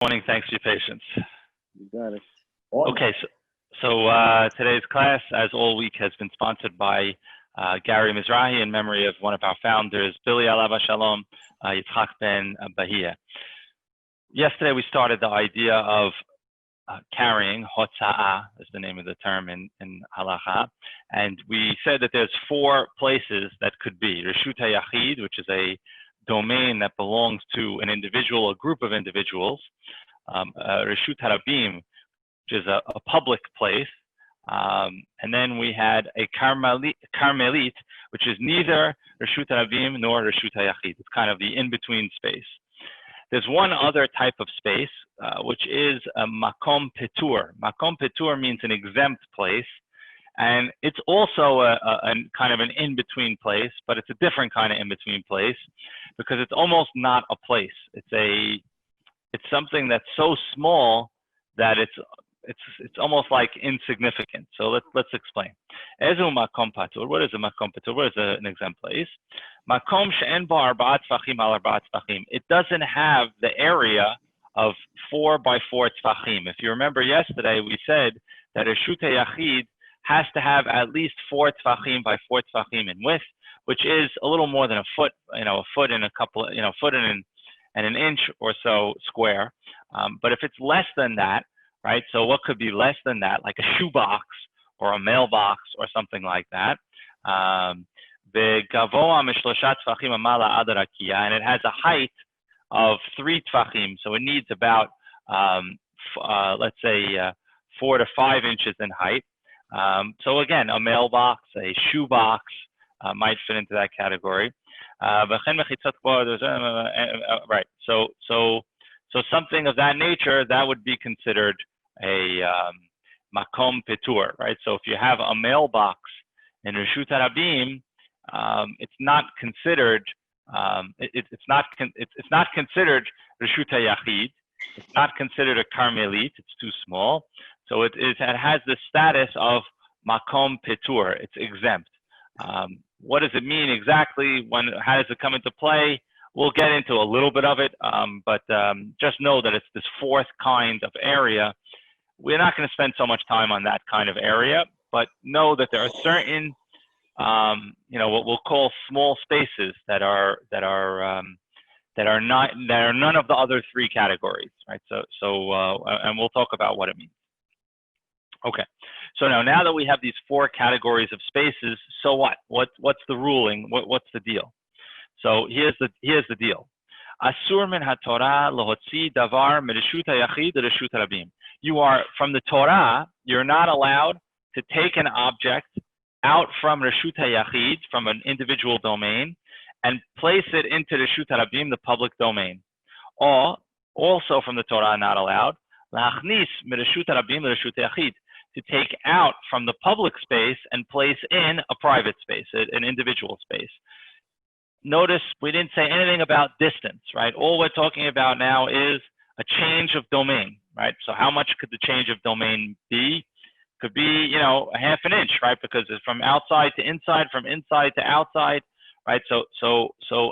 Morning. Thanks for your patience. You got it. Okay, so today's class, as all week, has been sponsored by Gary Mizrahi in memory of one of our founders, Billy Alava Shalom, Yitzhak ben Beyda. Yesterday, we started the idea of carrying, hotza'ah is the name of the term in halacha, and we said that there's 4 places that could be. Reshut HaYachid, which is a domain that belongs to an individual, a group of individuals. Reshut HaRabim, which is a public place. And then we had a Carmelit, which is neither Reshut HaRabim nor Reshut HaYachid. It's kind of the in-between space. There's one other type of space, which is a Makom Petur. Makom Petur means an exempt place. And it's also a kind of an in-between place, but it's a different kind of in-between place because it's almost not a place. It's something that's so small that it's almost like insignificant. So let's explain. Ezu makom patur. What is a makom patur? What is an exempt place? Makom she'en bo arba'at tfachim al arba'at tfachim. It doesn't have the area of 4 by 4 tfachim. If you remember yesterday, we said that a Reshut HaYachid has to have at least 4 tfachim by 4 tfachim in width, which is a little more than a foot, a foot and a couple, foot and an inch or so square. But if it's less than that, right? So what could be less than that, like a shoebox or a mailbox or something like that? And it has a height of 3 tfachim, so it needs about, let's say, 4 to 5 inches in height. So again, a mailbox, a shoebox might fit into that category. Right. So something of that nature, that would be considered a makom petur, right? So if you have a mailbox in Reshut HaRabim, it's not considered. It's not considered Reshut HaYachid. It's not considered a Carmelit. It's too small. So it has the status of makom petur. It's exempt. What does it mean exactly? How does it come into play? We'll get into a little bit of it, but just know that it's this 4th kind of area. We're not going to spend so much time on that kind of area, but know that there are certain, what we'll call small spaces that are none of the other 3 categories, right? And we'll talk about what it means. Okay, so now that we have these 4 categories of spaces, so what? What's the ruling? What's the deal? So here's the deal. Asur min haTorah lohotzi davar mereshut hayachid reshut harabim. You are, from the Torah, you're not allowed to take an object out from reshut hayachid, from an individual domain, and place it into reshut harabim, the public domain. Or also from the Torah, not allowed lachnis mereshut harabim reshut hayachid, to take out from the public space and place in a private space, an individual space. Notice we didn't say anything about distance, right? All we're talking about now is a change of domain, right? So how much could the change of domain be? Could be, a half an inch, right? Because it's from outside to inside, from inside to outside, right? So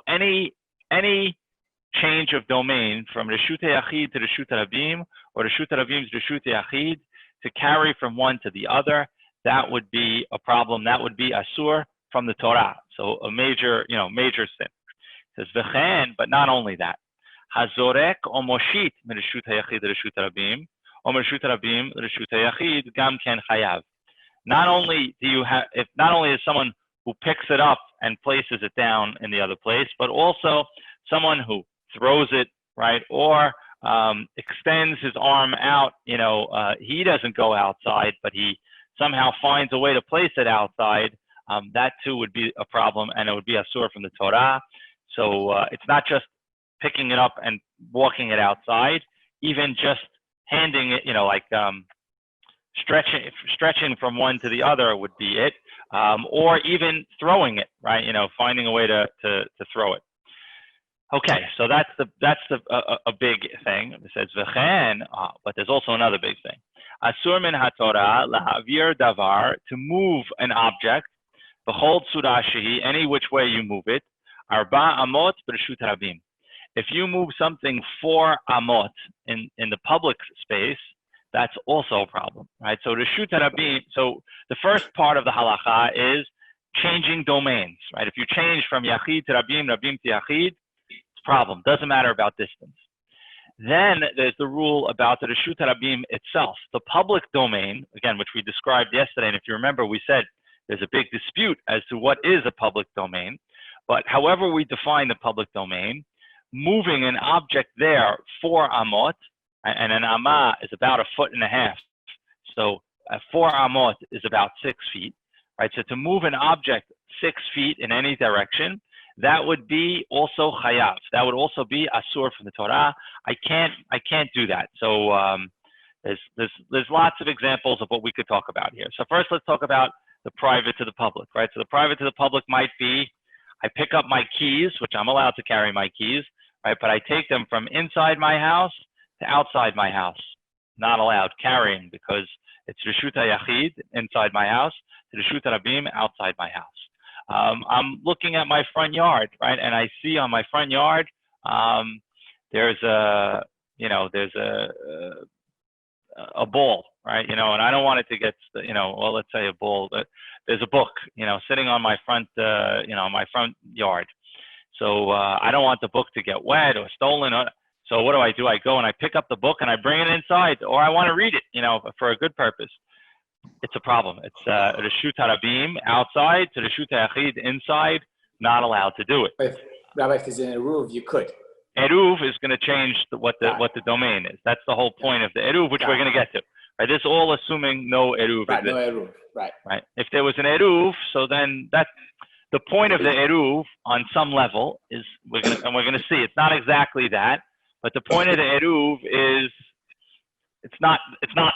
any change of domain from Reshut HaYachid to Reshut HaRabim, or Reshut HaRabim to Reshut HaYachid, to carry from one to the other, that would be a problem. That would be asur from the Torah. So a major sin. It says v'chen, but not only that. Hazorek o moshit mereshut hayachid reshut harabim, or mereshut harabim reshut hayachid gam ken chayav. Not only is someone who picks it up and places it down in the other place, but also someone who throws it, right, or extends his arm out. He doesn't go outside, but he somehow finds a way to place it outside. That too would be a problem, and it would be asur from the Torah. So it's not just picking it up and walking it outside, even just handing it, stretching from one to the other would be it, or even throwing it, right? Finding a way to throw it. Okay, so that's a big thing. It says v'chen, but there's also another big thing. Asur min haTorah lahavir davar, to move an object. B'chol tzura shehi, any which way you move it. Arba amot b'reshut harabim. If you move something 4 amot in the public space, that's also a problem, right? So Reshut Rabim, so the first part of the halacha is changing domains, right? If you change from Yachid to Rabim, Rabim to Yachid, it's a problem. Doesn't matter about distance. Then there's the rule about the Reshut Rabim itself, the public domain, again, which we described yesterday. And if you remember, we said there's a big dispute as to what is a public domain. But however we define the public domain, moving an object there 4 amot, and an amah is about 1.5 feet. So 4 amot is about 6 feet, right? So to move an object 6 feet in any direction, that would be also chayav. That would also be asur from the Torah. I can't do that. So there's lots of examples of what we could talk about here. So first, let's talk about the private to the public, right? So the private to the public might be, I pick up my keys, which I'm allowed to carry my keys, right? But I take them from inside my house to outside my house. Not allowed carrying because it's Reshut HaYachid inside my house to Reshut Rabim outside my house. I'm looking at my front yard, right? And I see on my front yard, there's a ball, right? And I don't want it to get, well, let's say a ball, but there's a book, sitting on my front, my front yard. So I don't want the book to get wet or stolen. So what do? I go and I pick up the book and I bring it inside, or I want to read it, for a good purpose. It's a problem. It's Reshut Rabim outside to Reshut HaYachid inside, not allowed to do it. But Rabbi, if there's an eruv, you could. Eruv is going to change what the domain is. That's the whole point of the eruv, which we're going to get to. Right? This is all assuming no eruv. Right, no eruv. Right. Right. If there was an eruv, so then that's the point of the eruv on some level is we're going to see. It's not exactly that, but the point of the eruv is it's not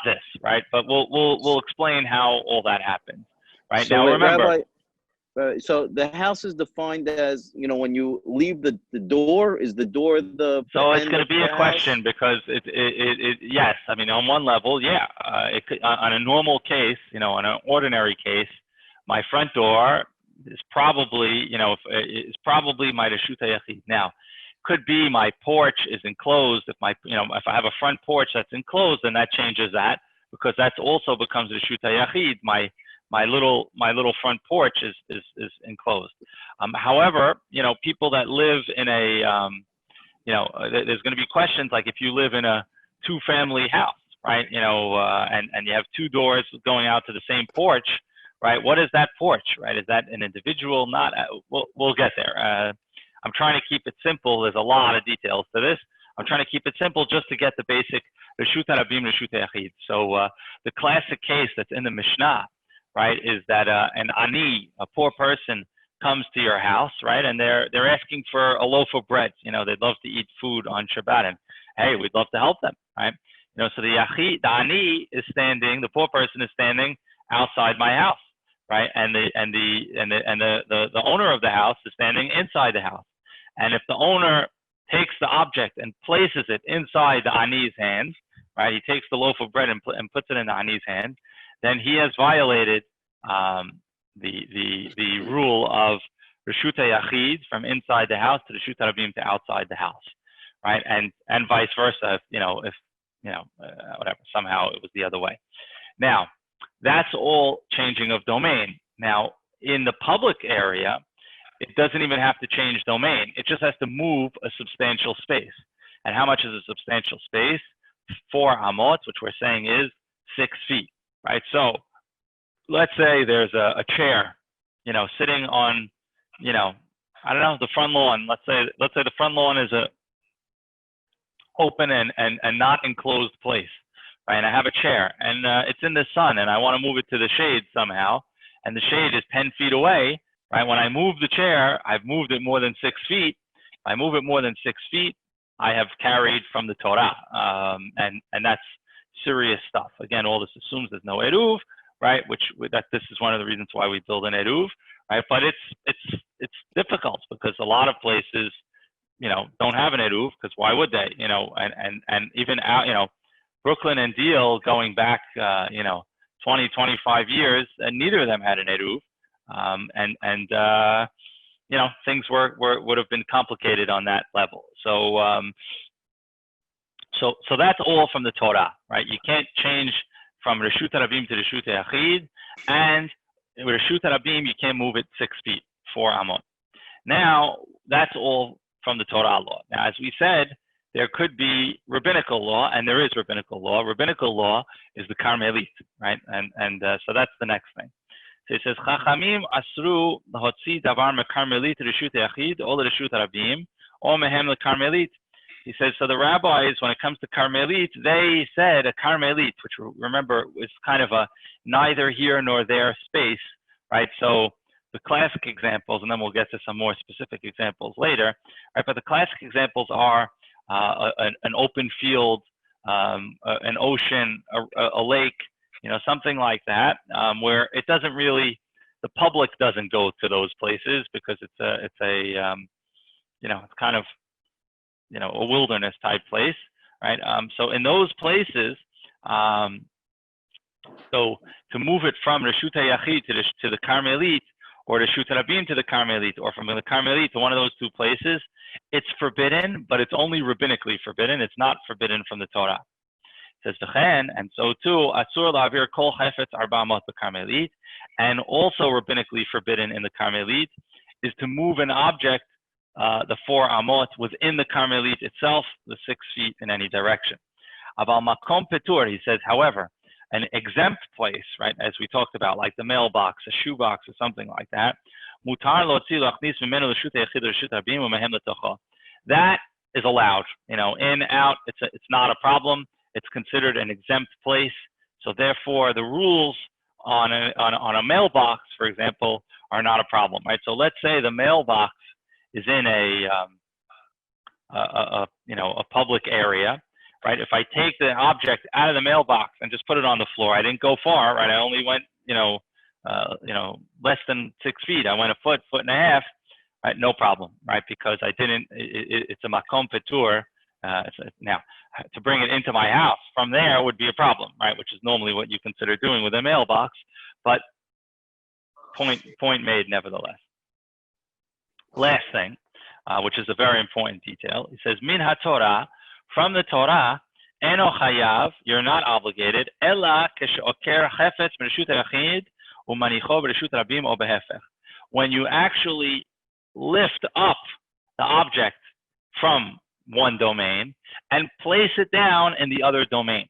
this, right? But we'll explain how all that happens. Right. So now remember. Rabbi, so the house is defined as, when you leave the door, is the door the So it's going to be a question because it yes, I mean on one level, yeah, it could, on a normal case, on an ordinary case, my front door is probably, is probably my Reshut HaYachid. Now, could be my porch is enclosed. If if I have a front porch that's enclosed, then that changes that because that's also becomes Reshut HaYachid. My little front porch is enclosed. However, people that live in a, there's going to be questions like if you live in a 2-family house, right? And you have 2 doors going out to the same porch, right? What is that porch, right? Is that an individual? Not. We'll get there. I'm trying to keep it simple. There's a lot of details to this. I'm trying to keep it simple just to get the basic Reshut Rabim, Reshut HaYachid. So the classic case that's in the Mishnah, right, is that an ani, a poor person, comes to your house, right, and they're asking for a loaf of bread. They'd love to eat food on Shabbat, and hey, we'd love to help them, right? So the ani is standing, the poor person is standing outside my house, right, and the owner of the house is standing inside the house, and if the owner takes the object and places it inside the ani's hand, right, he takes the loaf of bread and puts it in the ani's hand, then he has violated the rule of Reshut HaYachid from inside the house to Reshut Rabim to outside the house, right? And vice versa. If whatever, somehow it was the other way. Now, that's all changing of domain. Now, in the public area, it doesn't even have to change domain. It just has to move a substantial space. And how much is a substantial space? 4 amot, which we're saying is 6 feet. Right, so let's say there's a chair, sitting on, I don't know, the front lawn. Let's say the front lawn is a open and not enclosed place, right? And I have a chair, and it's in the sun, and I want to move it to the shade somehow, and the shade is 10 feet away, right? When I move the chair, I've moved it more than 6 feet. If I move it more than 6 feet, I have carried from the Torah, and that's serious stuff. Again, all this assumes there's no eruv, right? This is one of the reasons why we build an eruv, right? But it's difficult because a lot of places, don't have an eruv because why would they? And even out, Brooklyn and Deal going back, 20, 25 years, and neither of them had an eruv. things would have been complicated on that level. So that's all from the Torah, right? You can't change from Reshut Rabim to Reshut Yachid, and with Reshut Rabim you can't move it 6 feet, 4 amot. Now that's all from the Torah law. Now, as we said, there could be rabbinical law, and there is rabbinical law. Rabbinical law is the Carmelit, right? And so that's the next thing. So it says, Chachamim asru lahotzi davar mekarmelit reshut yachid or reshut rabim or mehem lekarmelit. He says, so the rabbis, when it comes to Carmelit, they said a Carmelit, which remember is kind of a neither here nor there space, right? So the classic examples, and then we'll get to some more specific examples later, right? But the classic examples are an open field, an ocean, a lake, something like that, where it doesn't really, the public doesn't go to those places because it's kind of, a wilderness type place, right? So in those places, so to move it from Reshut Yachid to the Carmelit, or Reshut Rabim to the Carmelit, or from the Carmelit to one of those two places, it's forbidden, but it's only rabbinically forbidden. It's not forbidden from the Torah. It says V'chen, and so too, Asur la'avir kol chefetz 400 b'Carmelit, and also rabbinically forbidden in the Carmelit is to move an object, the 4 amot, within the Carmelit itself, the 6 feet in any direction. Aval makom petur, he says, however, an exempt place, right, as we talked about, like the mailbox, a shoebox, or something like that, mutar lotzi lachnis mimenu l'shut yachid l'shut rabim u'mehem l'tocha. That is allowed, in, out. It's not a problem. It's considered an exempt place. So therefore, the rules on a mailbox, for example, are not a problem, right? So let's say the mailbox is in a public area, right? If I take the object out of the mailbox and just put it on the floor, I didn't go far, right? I only went, less than 6 feet. I went a foot and a half, right? No problem, right? Because I didn't. It's a makom petur. Now, to bring it into my house from there would be a problem, right? Which is normally what you consider doing with a mailbox. But point made, nevertheless. Last thing, which is a very important detail, it says min haTorah, from the Torah, eno chayav, you're not obligated, ela kesheoker chefetz b'reshut yachid u'manicho b'reshut rabim o behefech. When you actually lift up the object from one domain and place it down in the other domain,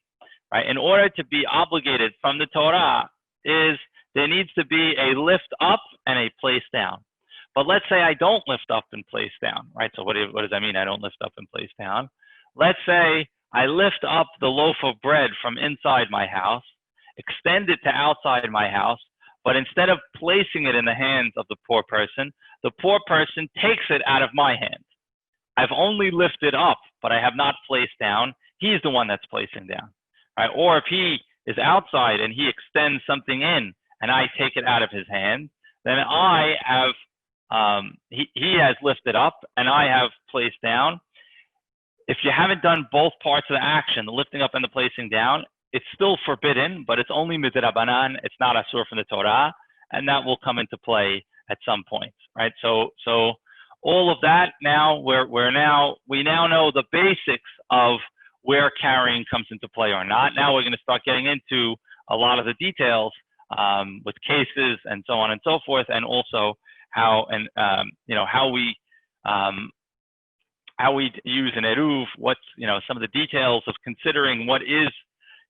right? In order to be obligated from the Torah, there needs to be a lift up and a place down. But let's say I don't lift up and place down, right? So what does that mean? I don't lift up and place down. Let's say I lift up the loaf of bread from inside my house, extend it to outside my house, but instead of placing it in the hands of the poor person takes it out of my hand. I've only lifted up, but I have not placed down. He's the one that's placing down, right? Or if he is outside and he extends something in and I take it out of his hand, then I have he has lifted up and I have placed down. If you haven't done both parts of the action, the lifting up and the placing down, it's still forbidden, but it's only midrabanan. It's not asur from the Torah, and that will come into play at some point, right? So all of that now we now know the basics of where carrying comes into play or not. Now we're going to start getting into a lot of the details with cases and so on and so forth, and also how we use an eruv, what's some of the details of considering what is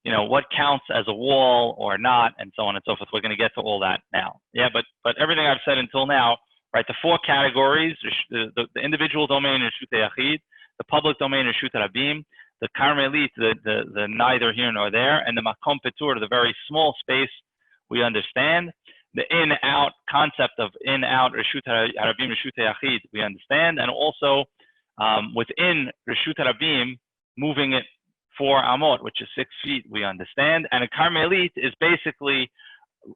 what counts as a wall or not, and so on and so forth. We're going to get to all that now. Yeah, but everything I've said until now, right? The 4 categories: the individual domain is Reshut Yachid, the public domain is Reshut Rabim, the Carmelit, the neither here nor there, and the Makom Petur, the very small space. We understand the in-out concept of in-out Reshut Rabim, Reshut Yachid. We understand, and also within Reshut Rabim, moving it 4 amot, which is 6 feet, we understand. And a Carmelit is basically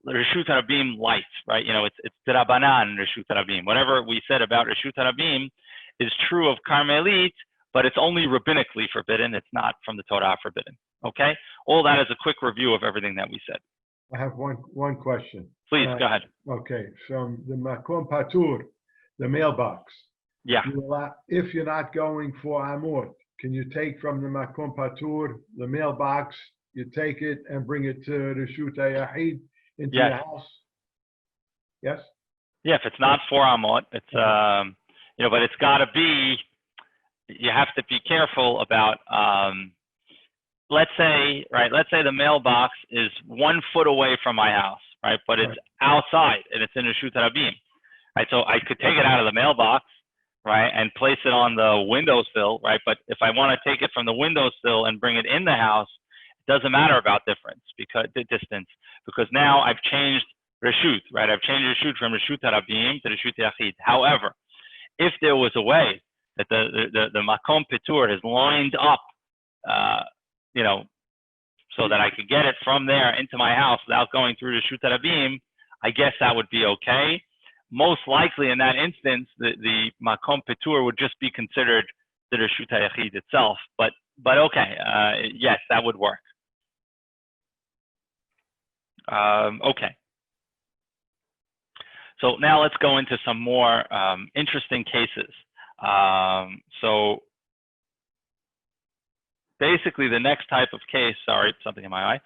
Reshut Rabim light, right? It's Drabanan Reshut Rabim. Whatever we said about Reshut Rabim is true of Carmelit, but it's only rabbinically forbidden. It's not from the Torah forbidden. Okay? All that is a quick review of everything that we said. I have one question. Please, go ahead. Okay, from the Makom Patur, the mailbox. Yeah. If you're not going for amot, can you take from the makom patur, the mailbox, you take it and bring it to the Reshut HaYachid into your house? Yes? Yeah, if it's not for amot, it's, but it's got to be, you have to be careful about, let's say the mailbox is 1 foot away from my house, right? But it's outside and it's in a Reshut Rabim, right? So I could take it out of the mailbox, right, and place it on the windowsill, right? But if I want to take it from the windowsill and bring it in the house, it doesn't matter about distance, because now I've changed Reshut, right? I've changed Reshut from Reshut Rabim to Reshut Yachid. However, if there was a way that the Makom Petur has lined up, so that I could get it from there into my house without going through Reshut Rabim, I guess that would be okay. Most likely in that instance, the Makom Petur would just be considered the Reshut HaYachid itself. But okay, yes, that would work. Okay. So now let's go into some more interesting cases. So basically, the next type of case, sorry, something in my eye.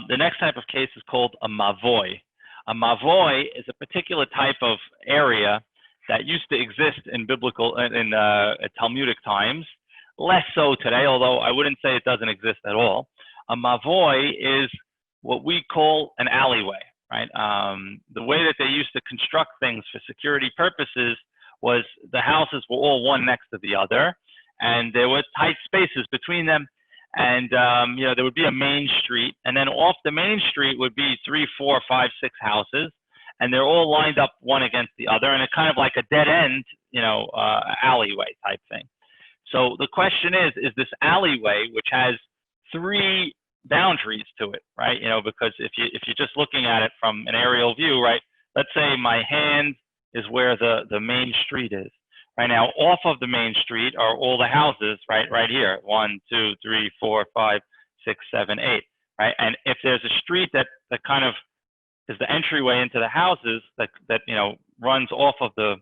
The next type of case is called a mavoy. A mavoy is a particular type of area that used to exist in Talmudic times, less so today, although I wouldn't say it doesn't exist at all. A mavoy is what we call an alleyway, right? The way that they used to construct things for security purposes was the houses were all one next to the other, and there were tight spaces between them. And, there would be a main street, and then off the main street would be 3, 4, 5, 6 houses, and they're all lined up one against the other, and it's kind of like a dead end, alleyway type thing. So the question is this alleyway, which has 3 boundaries to it, right? Because if you're just looking at it from an aerial view, right? Let's say my hand is where the main street is. Right now, off of the main street are all the houses, right here, 1, 2, 3, 4, 5, 6, 7, 8, right? And if there's a street that kind of is the entryway into the houses that runs off of the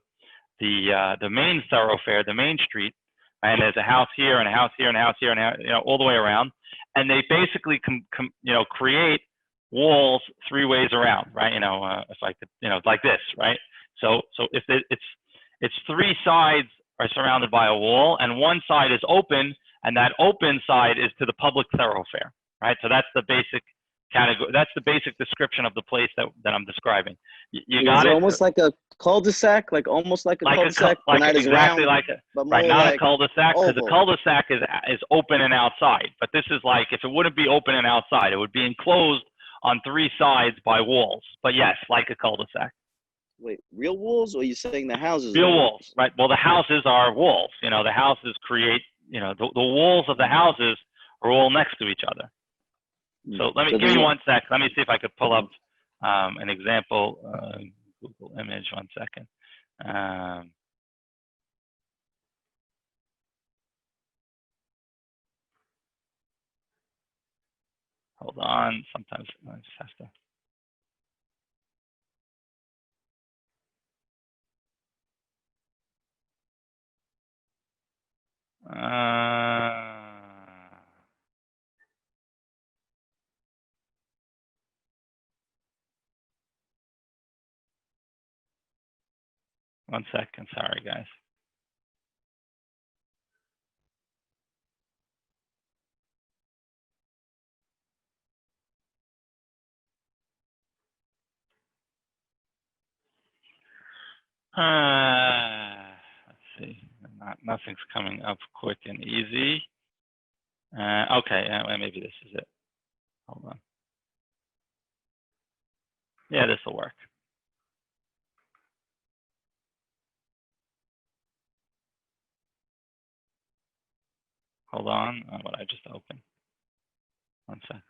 main thoroughfare, the main street, and there's a house here and a house here and a house here and all the way around, and they basically create walls 3 ways around, right? If I could, like this, right? So if it's 3 sides are surrounded by a wall, and 1 side is open, and that open side is to the public thoroughfare, right? So that's the basic category. That's the basic description of the place that I'm describing. You got it? Almost like a cul-de-sac, almost like a cul-de-sac, but not as exactly round, right, not a cul-de-sac, because the cul-de-sac is open and outside. But this is like, if it wouldn't be open and outside, it would be enclosed on 3 sides by walls. But yes, like a cul-de-sac. Wait, real walls, or are you saying the houses? Real walls, right? Well, the houses are walls. The houses create, the walls of the houses are all next to each other. So give me 1 sec. Let me see if I could pull up an example Google image. 1 second. Hold on. Sometimes I just have to. One second, sorry guys. Let's see. Nothing's coming up quick and easy. Okay, maybe this is it. Hold on. Yeah, this will work. Hold on. What I just opened. 1 second.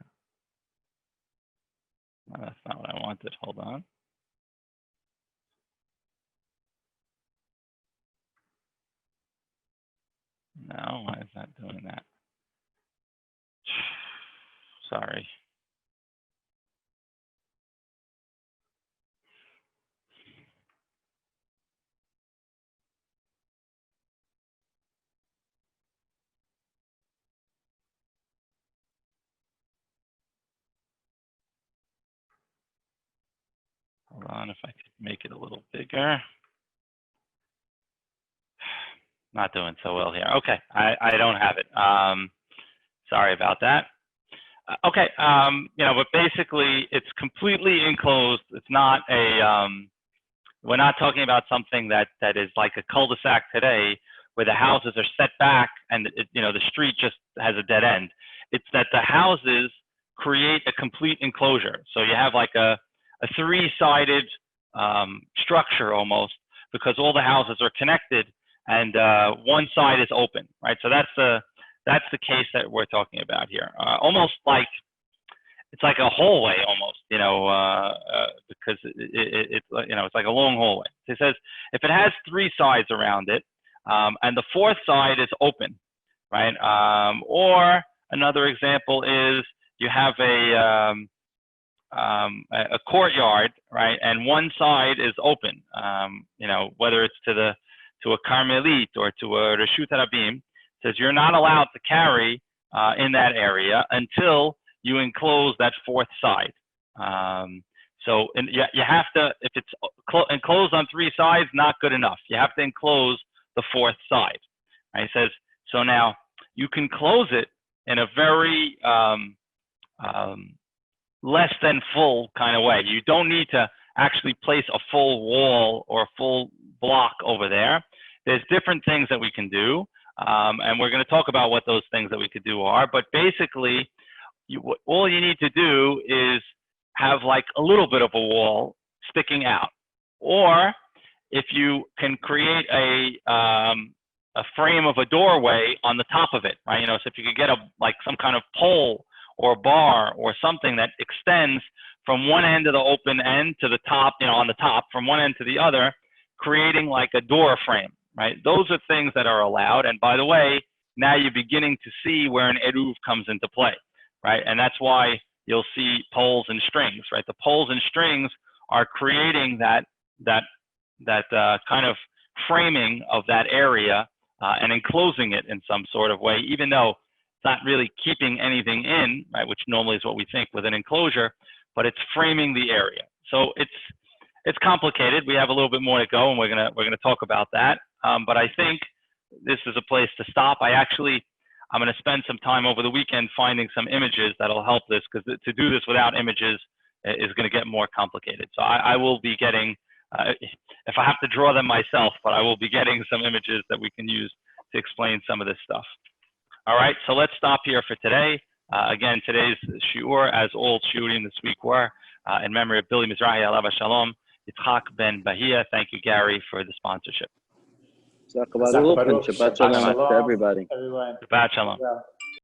No, that's not what I wanted. Hold on. No, why is that doing that? Sorry. on if I could make it a little bigger. Not doing so well here. Okay, I don't have it. Sorry about that. Okay, but basically it's completely enclosed. It's not a, we're not talking about something that is like a cul-de-sac today where the houses are set back and the street just has a dead end. It's that the houses create a complete enclosure. So you have like a three-sided structure almost, because all the houses are connected and one side is open, right? So that's the case that we're talking about here. Almost like it's like a hallway, almost, because it's it's like a long hallway. So it says if it has three sides around it, and the fourth side is open, right? Or another example is you have a courtyard, right? And one side is open, whether it's to a Carmelit or to a Reshut Rabim. Says you're not allowed to carry in that area until you enclose that fourth side. So you have to, if it's enclosed on three sides, not good enough. You have to enclose the fourth side. Right? He says, so now you can close it in a very less than full kind of way. You don't need to actually place a full wall or a full block over there. There's different things that we can do. And we're going to talk about what those things that we could do are. But basically, all you need to do is have like a little bit of a wall sticking out. Or if you can create a frame of a doorway on the top of it, right? So if you could get some kind of pole or bar or something that extends from one end of the open end to the top, on the top, from one end to the other, creating like a door frame. Right? Those are things that are allowed. And by the way, now you're beginning to see where an eruv comes into play, right? And that's why you'll see poles and strings, right? The poles and strings are creating that kind of framing of that area and enclosing it in some sort of way, even though it's not really keeping anything in, right? Which normally is what we think with an enclosure, but it's framing the area. So it's complicated. We have a little bit more to go, and we're gonna talk about that. But I think this is a place to stop. I'm going to spend some time over the weekend finding some images that'll help this, because to do this without images is going to get more complicated. So I will be getting, if I have to draw them myself, but I will be getting some images that we can use to explain some of this stuff. All right, so let's stop here for today. Again, today's shiur, as all shiurim this week were, in memory of Billy Mizrahi, alav shalom, Yitzhak ben Bahia. Thank you, Gary, for the sponsorship. Shabbat shalom to everybody. Everyone. Shabbat shalom.